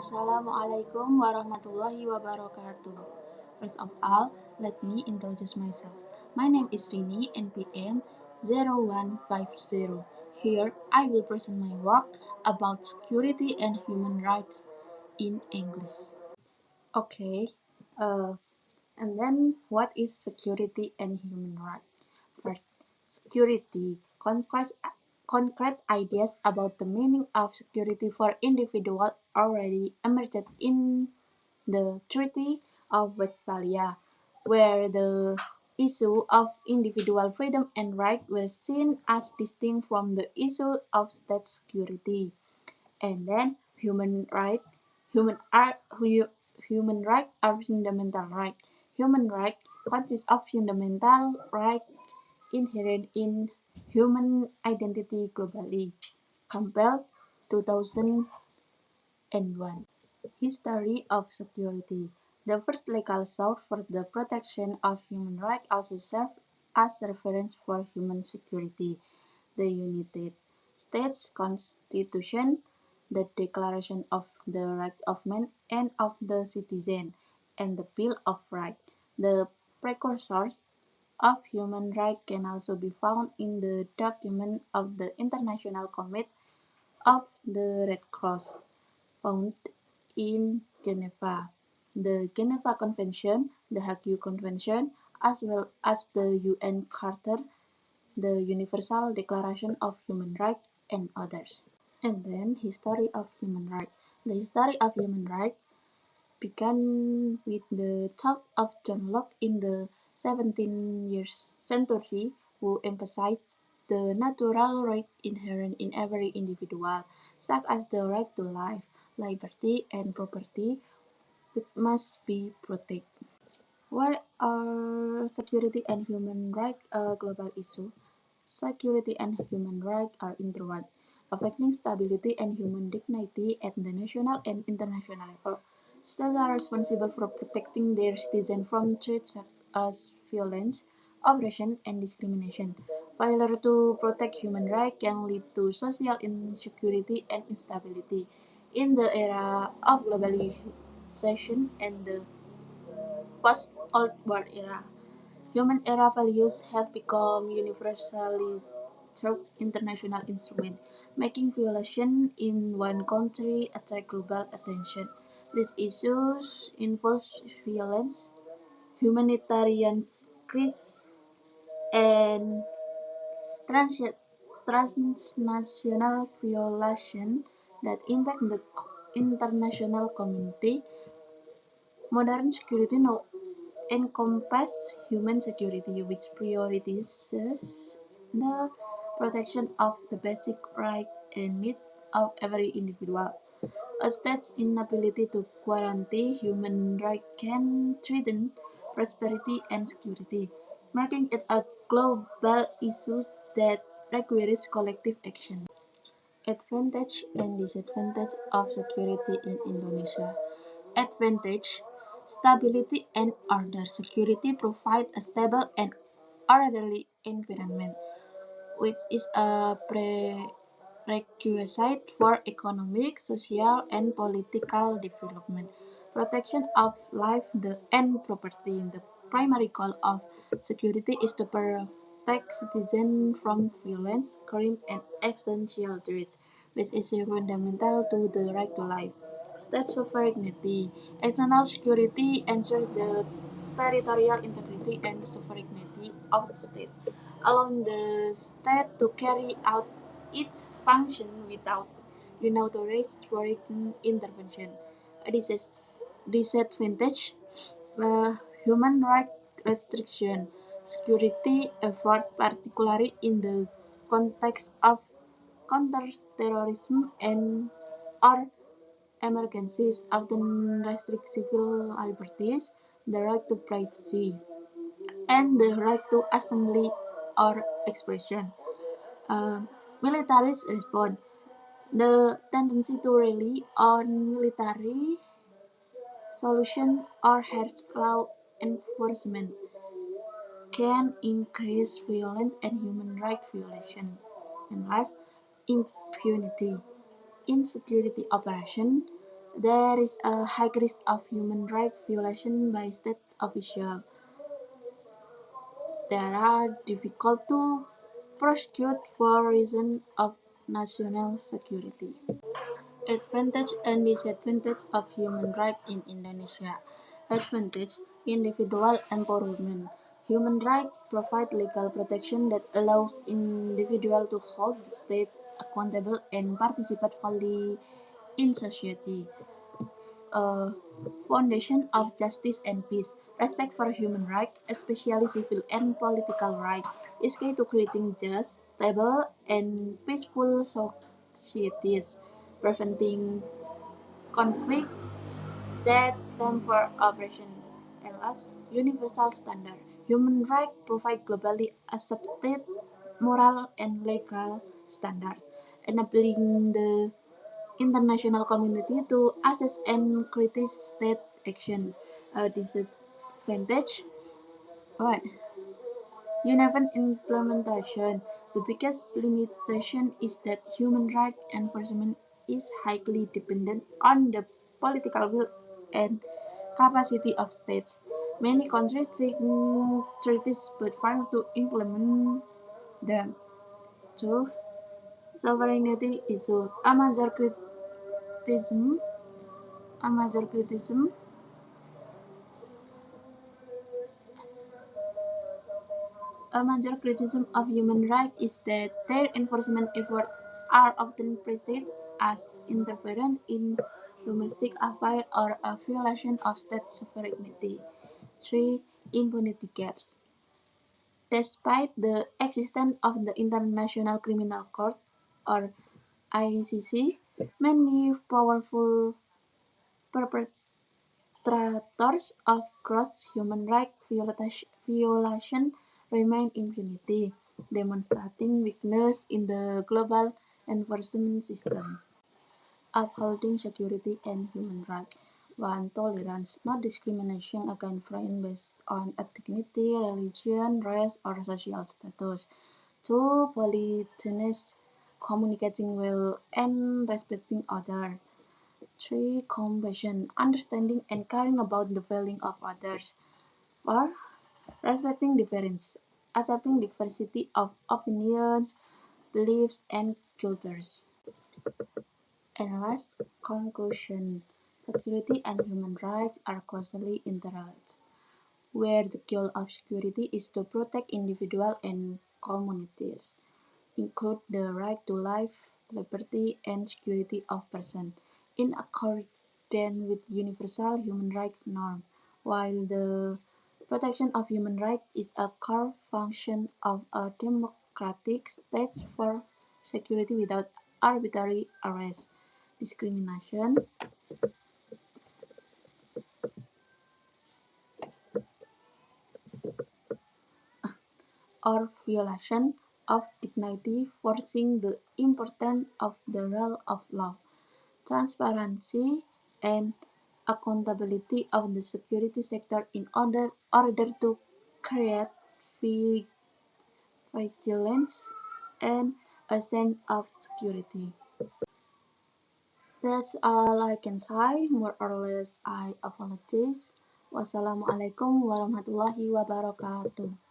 Assalamualaikum warahmatullahi wabarakatuh. First of all, let me introduce myself. My name is Rini, NPM 0150. Here, I will present my work about security and human rights in English. Okay, uh, and then what is security and human rights? First, security concrete ideas about the meaning of security for individuals already emerged in the Treaty of Westphalia, where the issue of individual freedom and right were seen as distinct from the issue of state security. And then human are human right are fundamental right. Human right consists of fundamental right inherent in human identity globally. Campbell, 2001. History of security. The first legal source for the protection of human rights also served as reference for human security. The United States Constitution, the Declaration of the Rights of Man and of the Citizen, and the Bill of Rights. The precursors of human rights can also be found in the document of the International Committee of the Red Cross, found in Geneva. The Geneva Convention, the Hague Convention, as well as the UN Charter, the Universal Declaration of Human Rights, and others. And then, history of human rights. The history of human rights began with the thought of John Locke in the 17th century, who emphasized the natural right inherent in every individual, such as the right to life, liberty, and property, which must be protected. Why are security and human rights a global issue? Security and human rights are intertwined, affecting stability and human dignity at the national and international level. States are responsible for protecting their citizens from threats such as violence, oppression, and discrimination. Failure to protect human rights can lead to social insecurity and instability. In the era of globalization and the post-Cold War era, human era values have become universalist through international instruments, making violation in one country attract global attention. These issues involve violence, humanitarian crises, and trans- transnational violation that impact the international community. Modern security now encompasses human security, which prioritizes the protection of the basic rights and needs of every individual. A state's inability to guarantee human rights can threaten prosperity and security, making it a global issue that requires collective action. Advantage and disadvantage of security in Indonesia. Advantage: stability and order. Security provides a stable and orderly environment, which is a prerequisite for economic, social, and political development. Protection of life and property. The primary goal of security is to protect citizens from violence, crime, and existential threats, which is fundamental to the right to life. State sovereignty. External security ensures the territorial integrity and sovereignty of the state, allowing the state to carry out its function without unauthorized foreign intervention. A disadvantage: human rights restriction. Security efforts, particularly in the context of counterterrorism and or emergencies, often restrict civil liberties, the right to privacy, and the right to assembly or expression. Uh, Militaries response. The tendency to rely on military solution or harsh law enforcement can increase violence and human rights violation. And last, impunity. In security operation, There is a high risk of human rights violation by state officials that are difficult to prosecute for reasons of national security. Advantage and disadvantage of human rights in Indonesia. Advantage: individual empowerment. Human rights provide legal protection that allows individuals to hold the state accountable and participate fully in society. A foundation of justice and peace. Respect for human rights, especially civil and political rights, is key to creating just, stable, and peaceful societies, preventing conflict that stem from oppression. And last, universal standard. Human rights provide globally accepted moral and legal standards, enabling the international community to assess and criticize state action. A disadvantage: what? Uneven implementation. The biggest limitation is that human rights enforcement is highly dependent on the political will and capacity of states. Many countries sign treaties but fail to implement them. So, sovereignty issue. Criticism, a major criticism A major criticism of human rights is that their enforcement efforts are often perceived as interference in domestic affairs or a violation of state sovereignty. 3. Impunity gaps. Despite the existence of the International Criminal Court or ICC, many powerful perpetrators of gross human rights violation remain impunity, demonstrating weakness in the global enforcement system. Upholding security and human rights. 1. Tolerance, no discrimination against friends based on ethnicity, religion, race, or social status. 2. Politeness, communicating well and respecting others. 3. Compassion, understanding and caring about the feelings of others. 4. Respecting difference, accepting diversity of opinions, beliefs, and cultures. And last, conclusion. Security and human rights are closely interrelated, where the goal of security is to protect individuals and communities, include the right to life, liberty, and security of persons, in accordance with universal human rights norms, while the protection of human rights is a core function of a democratic state for security without arbitrary arrest, discrimination, or violation of dignity, forcing the importance of the rule of law, transparency, and accountability of the security sector in order to create vigilance and a sense of security. That's all I can say. More or less, I apologize. Wassalamualaikum warahmatullahi wabarakatuh.